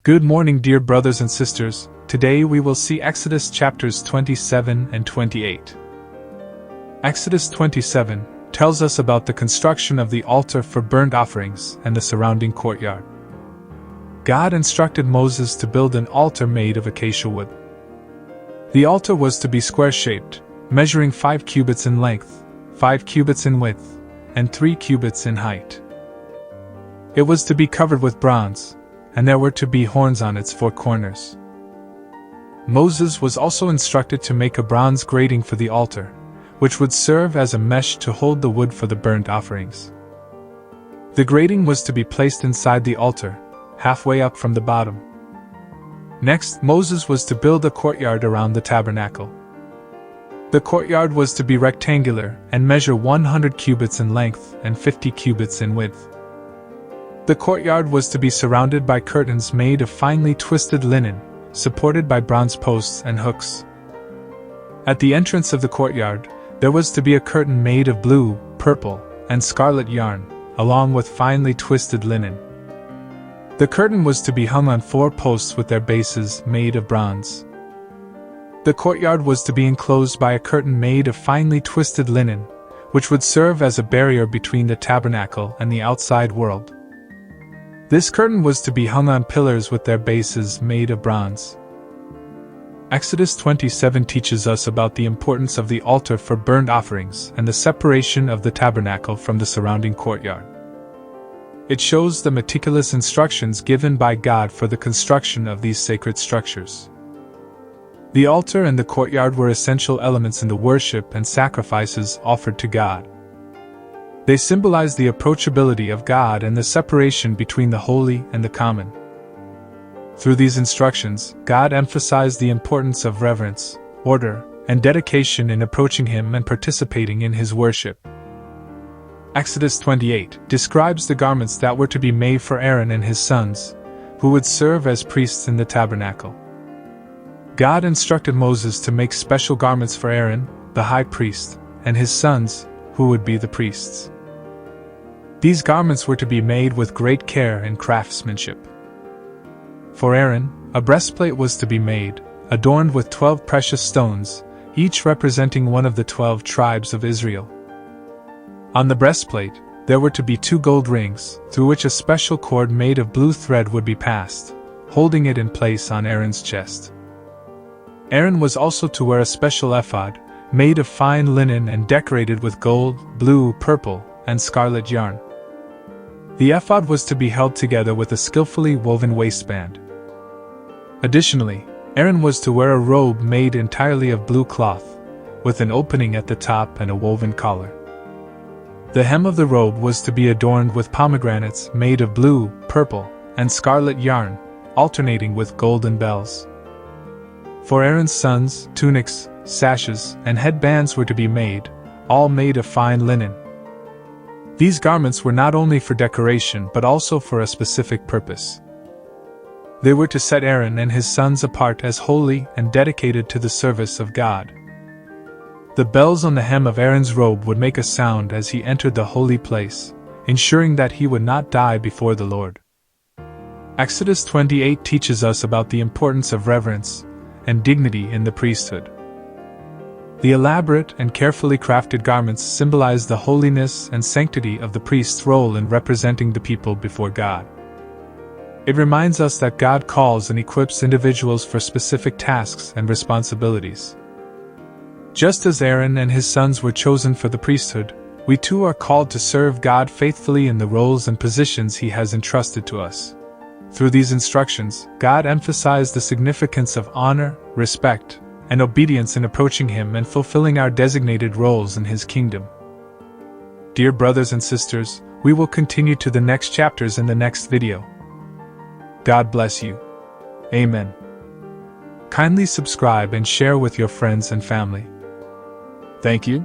Good morning, dear brothers and sisters. Today we will see Exodus chapters 27 and 28. Exodus 27 tells us about the construction of the altar for burnt offerings and the surrounding courtyard. God instructed Moses to build an altar made of acacia wood. The altar was to be square-shaped, measuring 5 cubits in length, 5 cubits in width, and 3 cubits in height. It was to be covered with bronze, and there were to be horns on its 4 corners. Moses was also instructed to make a bronze grating for the altar, which would serve as a mesh to hold the wood for the burnt offerings. The grating was to be placed inside the altar, halfway up from the bottom. Next, Moses was to build a courtyard around the tabernacle. The courtyard was to be rectangular and measure 100 cubits in length and 50 cubits in width. The courtyard was to be surrounded by curtains made of finely twisted linen, supported by bronze posts and hooks. At the entrance of the courtyard, there was to be a curtain made of blue, purple, and scarlet yarn, along with finely twisted linen. The curtain was to be hung on 4 posts with their bases made of bronze. The courtyard was to be enclosed by a curtain made of finely twisted linen, which would serve as a barrier between the tabernacle and the outside world. This curtain was to be hung on pillars with their bases made of bronze. Exodus 27 teaches us about the importance of the altar for burnt offerings and the separation of the tabernacle from the surrounding courtyard. It shows the meticulous instructions given by God for the construction of these sacred structures. The altar and the courtyard were essential elements in the worship and sacrifices offered to God. They symbolize the approachability of God and the separation between the holy and the common. Through these instructions, God emphasized the importance of reverence, order, and dedication in approaching Him and participating in His worship. Exodus 28 describes the garments that were to be made for Aaron and his sons, who would serve as priests in the tabernacle. God instructed Moses to make special garments for Aaron, the high priest, and his sons, who would be the priests. These garments were to be made with great care and craftsmanship. For Aaron, a breastplate was to be made, adorned with 12 precious stones, each representing one of the 12 tribes of Israel. On the breastplate, there were to be 2 gold rings, through which a special cord made of blue thread would be passed, holding it in place on Aaron's chest. Aaron was also to wear a special ephod, made of fine linen and decorated with gold, blue, purple, and scarlet yarn. The ephod was to be held together with a skillfully woven waistband. Additionally, Aaron was to wear a robe made entirely of blue cloth, with an opening at the top and a woven collar. The hem of the robe was to be adorned with pomegranates made of blue, purple, and scarlet yarn, alternating with golden bells. For Aaron's sons, tunics, sashes, and headbands were to be made, all made of fine linen. These garments were not only for decoration but also for a specific purpose. They were to set Aaron and his sons apart as holy and dedicated to the service of God. The bells on the hem of Aaron's robe would make a sound as he entered the holy place, ensuring that he would not die before the Lord. Exodus 28 teaches us about the importance of reverence and dignity in the priesthood. The elaborate and carefully crafted garments symbolize the holiness and sanctity of the priest's role in representing the people before God. It reminds us that God calls and equips individuals for specific tasks and responsibilities. Just as Aaron and his sons were chosen for the priesthood, we too are called to serve God faithfully in the roles and positions He has entrusted to us. Through these instructions, God emphasized the significance of honor, respect, and obedience in approaching Him and fulfilling our designated roles in His kingdom. Dear brothers and sisters, we will continue to the next chapters in the next video. God bless you. Amen. Kindly subscribe and share with your friends and family. Thank you.